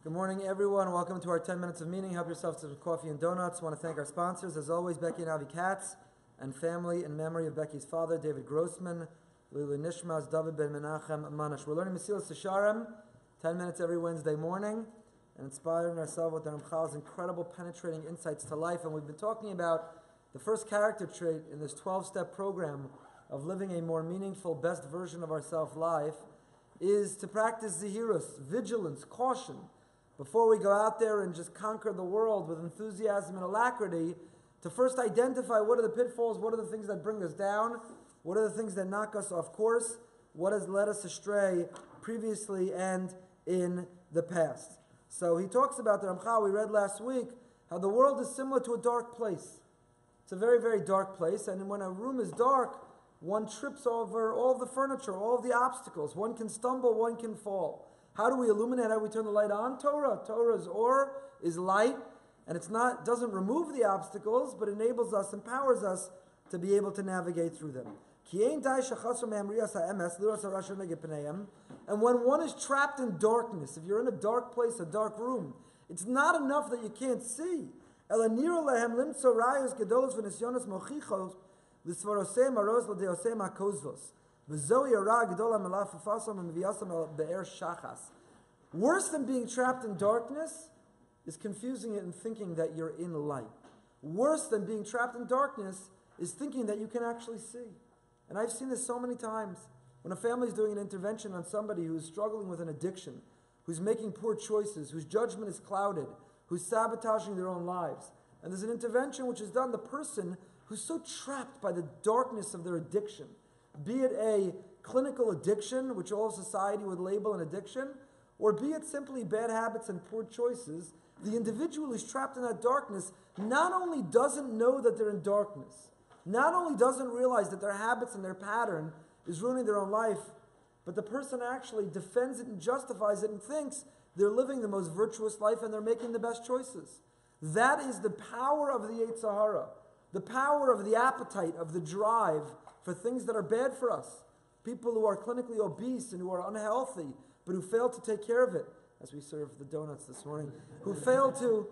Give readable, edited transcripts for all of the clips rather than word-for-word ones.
Good morning, everyone. Welcome to our 10 minutes of meaning. Help yourself to some coffee and donuts. I want to thank our sponsors, as always, Becky and Avi Katz, and family in memory of Becky's father, David Grossman, Lili Nishmas, David Ben Menachem Manash. We're learning Mesilas Yesharim, 10 minutes every Wednesday morning, and inspiring ourselves with the Ramchal's incredible penetrating insights to life. And we've been talking about the first character trait in this 12-step program of living a more meaningful, best version of ourself life is to practice zihirus, vigilance, caution. Before we go out there and just conquer the world with enthusiasm and alacrity, to first identify what are the pitfalls, what are the things that bring us down, what are the things that knock us off course, what has led us astray previously and in the past. So he talks about the Ramchal, we read last week, how the world is similar to a dark place. It's a very, very dark place, and when a room is dark, one trips over all of the furniture, all of the obstacles. One can stumble, one can fall. How do we illuminate? How do we turn the light on? Torah. Torah's or is light, and doesn't remove the obstacles, but enables us, empowers us to be able to navigate through them. And when one is trapped in darkness, if you're in a dark place, a dark room, it's not enough that you can't see. Worse than being trapped in darkness is confusing it and thinking that you're in light. Worse than being trapped in darkness is thinking that you can actually see. And I've seen this so many times. When a family is doing an intervention on somebody who's struggling with an addiction, who's making poor choices, whose judgment is clouded, who's sabotaging their own lives, and there's an intervention which is done, the person who's so trapped by the darkness of their addiction, be it a clinical addiction, which all of society would label an addiction, or be it simply bad habits and poor choices, the individual who's trapped in that darkness not only doesn't know that they're in darkness, not only doesn't realize that their habits and their pattern is ruining their own life, but the person actually defends it and justifies it and thinks they're living the most virtuous life and they're making the best choices. That is the power of the Yetzer Hara, the power of the appetite, of the drive for things that are bad for us. People who are clinically obese and who are unhealthy, but who fail to take care of it, as we served the donuts this morning, who fail to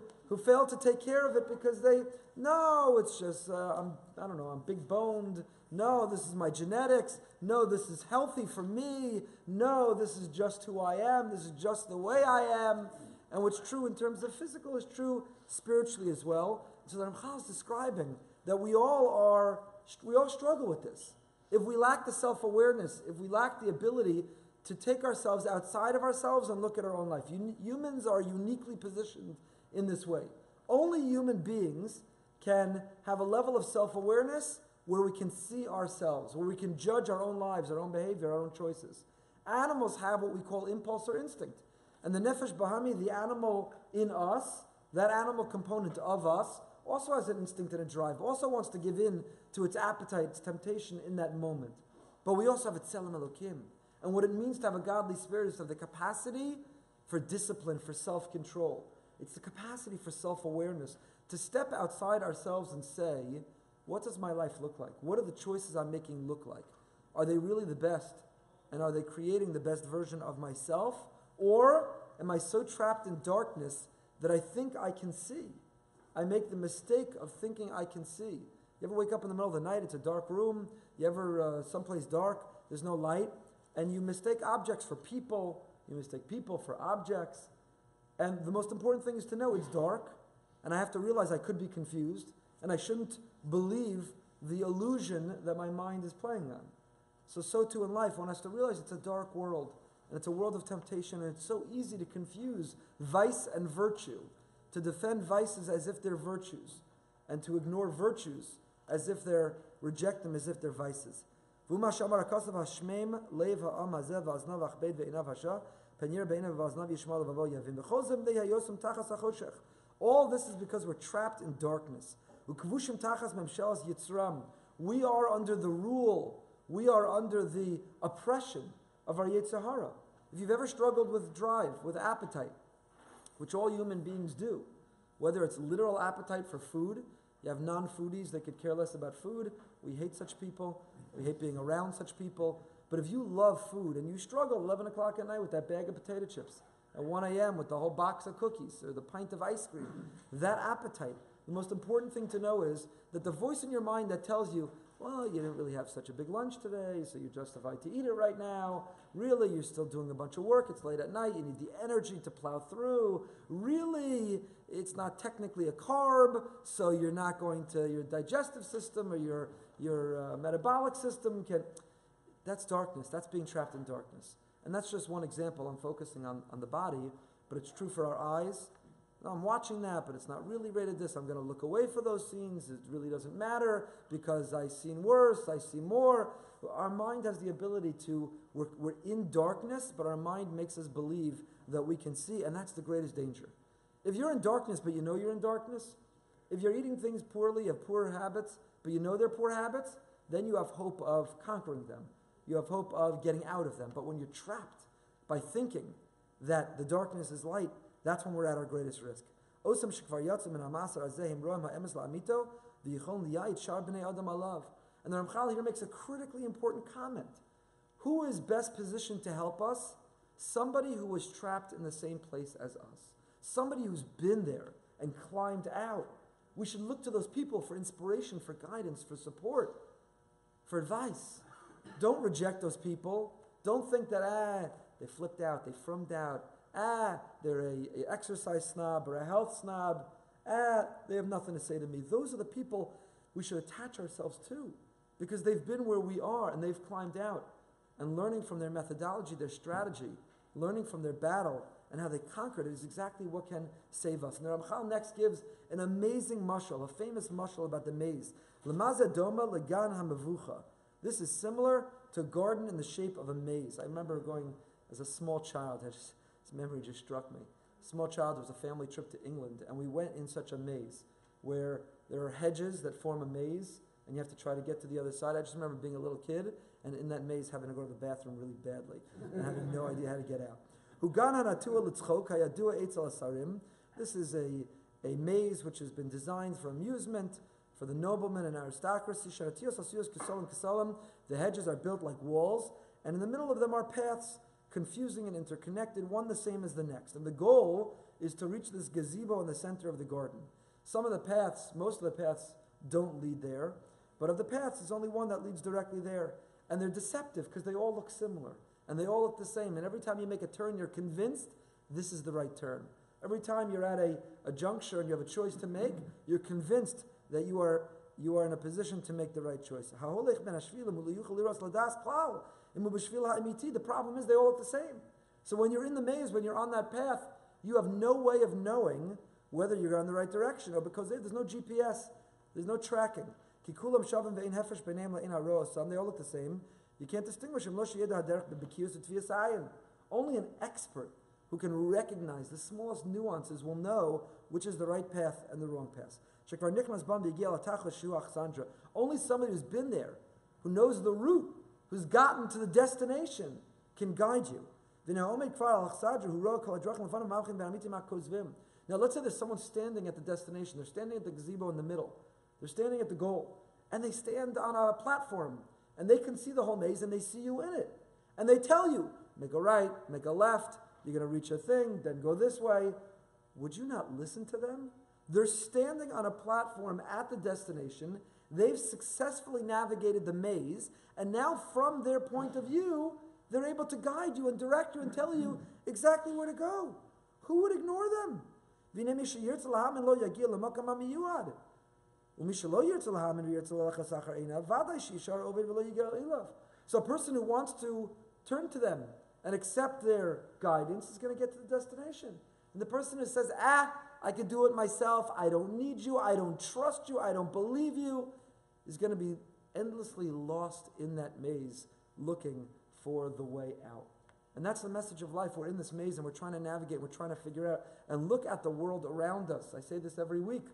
take care of it because it's just, I'm big boned. No, this is my genetics. No, this is healthy for me. No, this is just who I am. This is just the way I am. And what's true in terms of physical is true spiritually as well. So the Ramchal is describing that we all struggle with this. If we lack the self-awareness, if we lack the ability to take ourselves outside of ourselves and look at our own life. Humans are uniquely positioned in this way. Only human beings can have a level of self-awareness where we can see ourselves, where we can judge our own lives, our own behavior, our own choices. Animals have what we call impulse or instinct. And the nefesh bahami, the animal in us, that animal component of us, also has an instinct and a drive, also wants to give in to its appetite, its temptation in that moment. But we also have a tzelem Elokim. And what it means to have a godly spirit is to have the capacity for discipline, for self-control. It's the capacity for self-awareness, to step outside ourselves and say, what does my life look like? What are the choices I'm making look like? Are they really the best? And are they creating the best version of myself? Or am I so trapped in darkness that I think I can see? I make the mistake of thinking I can see. You ever wake up in the middle of the night, it's a dark room, you ever someplace dark, there's no light, and you mistake objects for people, you mistake people for objects, and the most important thing is to know it's dark, and I have to realize I could be confused, and I shouldn't believe the illusion that my mind is playing on. So too in life, one has to realize it's a dark world, and it's a world of temptation, and it's so easy to confuse vice and virtue, to defend vices as if they're virtues, and to ignore virtues as if reject them as if they're vices. All this is because we're trapped in darkness. We are under the rule, we are under the oppression of our Yetzer Hara. If you've ever struggled with drive, with appetite, which all human beings do, whether it's literal appetite for food, you have non-foodies that could care less about food. We hate such people. We hate being around such people. But if you love food and you struggle at 11 o'clock at night with that bag of potato chips, at 1 a.m. with the whole box of cookies or the pint of ice cream. That appetite. The most important thing to know is that the voice in your mind that tells you, well, you didn't really have such a big lunch today, so you're justified to eat it right now. Really, you're still doing a bunch of work. It's late at night. You need the energy to plow through. Really, it's not technically a carb, so you're not going to, your digestive system or your metabolic system can... That's darkness. That's being trapped in darkness. And that's just one example. I'm focusing on the body, but it's true for our eyes. No, I'm watching that, but it's not really rated this. I'm going to look away for those scenes. It really doesn't matter because I've seen worse, I see more. Our mind has the ability to, we're in darkness, but our mind makes us believe that we can see, and that's the greatest danger. If you're in darkness, but you know you're in darkness, if you're eating things poorly, you have poor habits, but you know they're poor habits, then you have hope of conquering them. You have hope of getting out of them. But when you're trapped by thinking that the darkness is light, that's when we're at our greatest risk. And the Ramchal here makes a critically important comment. Who is best positioned to help us? Somebody who was trapped in the same place as us. Somebody who's been there and climbed out. We should look to those people for inspiration, for guidance, for support, for advice. Don't reject those people. Don't think that, they flipped out, they frummed out. They're a exercise snob or a health snob. They have nothing to say to me. Those are the people we should attach ourselves to because they've been where we are and they've climbed out. And learning from their methodology, their strategy, learning from their battle and how they conquered it is exactly what can save us. And the Ramchal next gives an amazing mashal, a famous mashal about the maze. L'maza doma legan hamavucha. This is similar to a garden in the shape of a maze. I remember going as a small child. This memory just struck me. Small child, there was a family trip to England, and we went in such a maze where there are hedges that form a maze, and you have to try to get to the other side. I just remember being a little kid, and in that maze having to go to the bathroom really badly, and having no idea how to get out. This is a maze which has been designed for amusement, for the noblemen and aristocracy. The hedges are built like walls, and in the middle of them are paths, confusing and interconnected, one the same as the next. And the goal is to reach this gazebo in the center of the garden. Some of the paths, most of the paths don't lead there, but of the paths, there's only one that leads directly there. And they're deceptive because they all look similar, and they all look the same. And every time you make a turn, you're convinced this is the right turn. Every time you're at a juncture and you have a choice to make, you're convinced that you are in a position to make the right choice. The problem is they all look the same. So when you're in the maze, when you're on that path, you have no way of knowing whether you're in the right direction or because there's no GPS, there's no tracking. They all look the same. You can't distinguish them. Only an expert who can recognize the smallest nuances will know which is the right path and the wrong path. Only somebody who's been there, who knows the route, who's gotten to the destination, can guide you. Now let's say there's someone standing at the destination. They're standing at the gazebo in the middle. They're standing at the goal. And they stand on a platform. And they can see the whole maze and they see you in it. And they tell you, make a right, make a left, you're going to reach a thing, then go this way. Would you not listen to them? They're standing on a platform at the destination. They've successfully navigated the maze. And now from their point of view, they're able to guide you and direct you and tell you exactly where to go. Who would ignore them? So a person who wants to turn to them and accept their guidance is going to get to the destination. And the person who says, I can do it myself, I don't need you, I don't trust you, I don't believe you, is going to be endlessly lost in that maze looking for the way out. And that's the message of life. We're in this maze and we're trying to navigate, we're trying to figure out, and look at the world around us. I say this every week.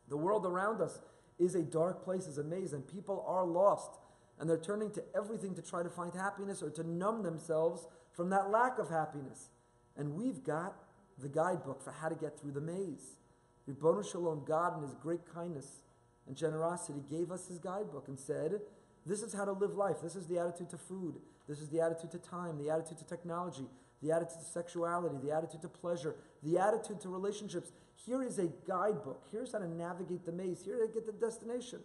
The world around us is a dark place, is a maze, and people are lost. And they're turning to everything to try to find happiness or to numb themselves from that lack of happiness. And we've got the guidebook for how to get through the maze. Ribbonu Shalom, God in His great kindness and generosity gave us His guidebook and said, this is how to live life. This is the attitude to food. This is the attitude to time, the attitude to technology. the attitude to sexuality, the attitude to pleasure, the attitude to relationships. Here is a guidebook. Here's how to navigate the maze. Here to get the destination.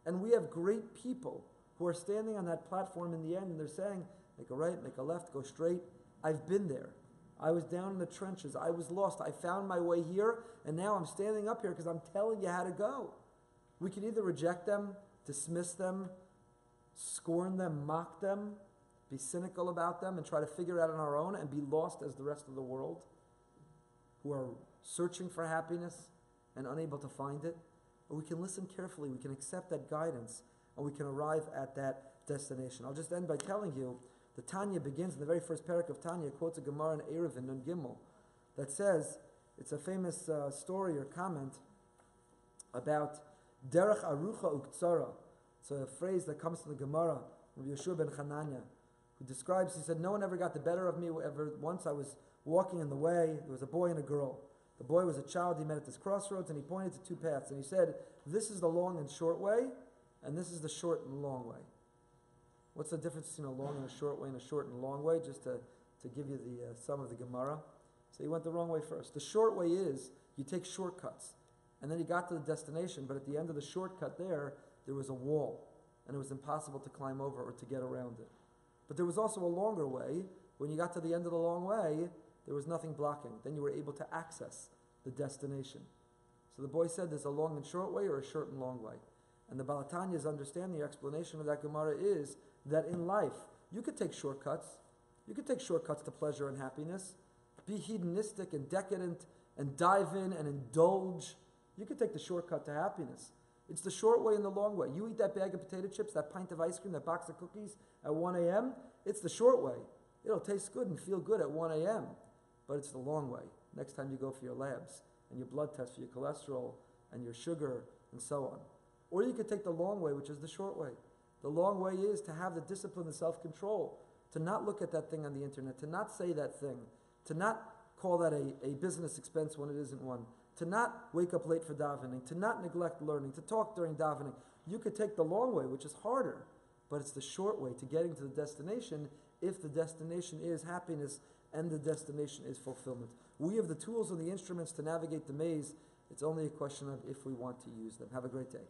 And we have great people who are standing on that platform in the end, and they're saying, make a right, make a left, go straight. I've been there. I was down in the trenches. I was lost. I found my way here, and now I'm standing up here because I'm telling you how to go. We can either reject them, dismiss them, scorn them, mock them, be cynical about them, and try to figure it out on our own and be lost as the rest of the world who are searching for happiness and unable to find it. Or we can listen carefully, we can accept that guidance, and we can arrive at that destination. I'll just end by telling you, the Tanya begins in the very first parak of Tanya, quotes a Gemara in Eruvin, Nun Gimel, that says, it's a famous story or comment about Derech Arucha Uktsara. It's a phrase that comes from the Gemara, Rabbi Yeshua ben Chananya, who describes, he said, no one ever got the better of me. Once I was walking in the way, there was a boy and a girl. The boy was a child he met at this crossroads, and he pointed to two paths, and he said, this is the long and short way, and this is the short and long way. What's the difference between a long and a short way and a short and long way? Just to give you the sum of the Gemara. So he went the wrong way first. The short way is, you take shortcuts. And then he got to the destination, but at the end of the shortcut there was a wall, and it was impossible to climb over or to get around it. But there was also a longer way. When you got to the end of the long way, there was nothing blocking. Then you were able to access the destination. So the boy said, there's a long and short way or a short and long way. And the Baal Tanya's understanding, explanation of that Gemara is that in life, you could take shortcuts. You could take shortcuts to pleasure and happiness. Be hedonistic and decadent and dive in and indulge. You could take the shortcut to happiness. It's the short way and the long way. You eat that bag of potato chips, that pint of ice cream, that box of cookies at 1 a.m., it's the short way. It'll taste good and feel good at 1 a.m., but it's the long way. Next time you go for your labs and your blood test for your cholesterol and your sugar and so on. Or you could take the long way, which is the short way. The long way is to have the discipline and self-control, to not look at that thing on the internet, to not say that thing, to not call that a business expense when it isn't one, to not wake up late for davening, to not neglect learning, to talk during davening. You could take the long way, which is harder, but it's the short way to getting to the destination if the destination is happiness and the destination is fulfillment. We have the tools and the instruments to navigate the maze. It's only a question of if we want to use them. Have a great day.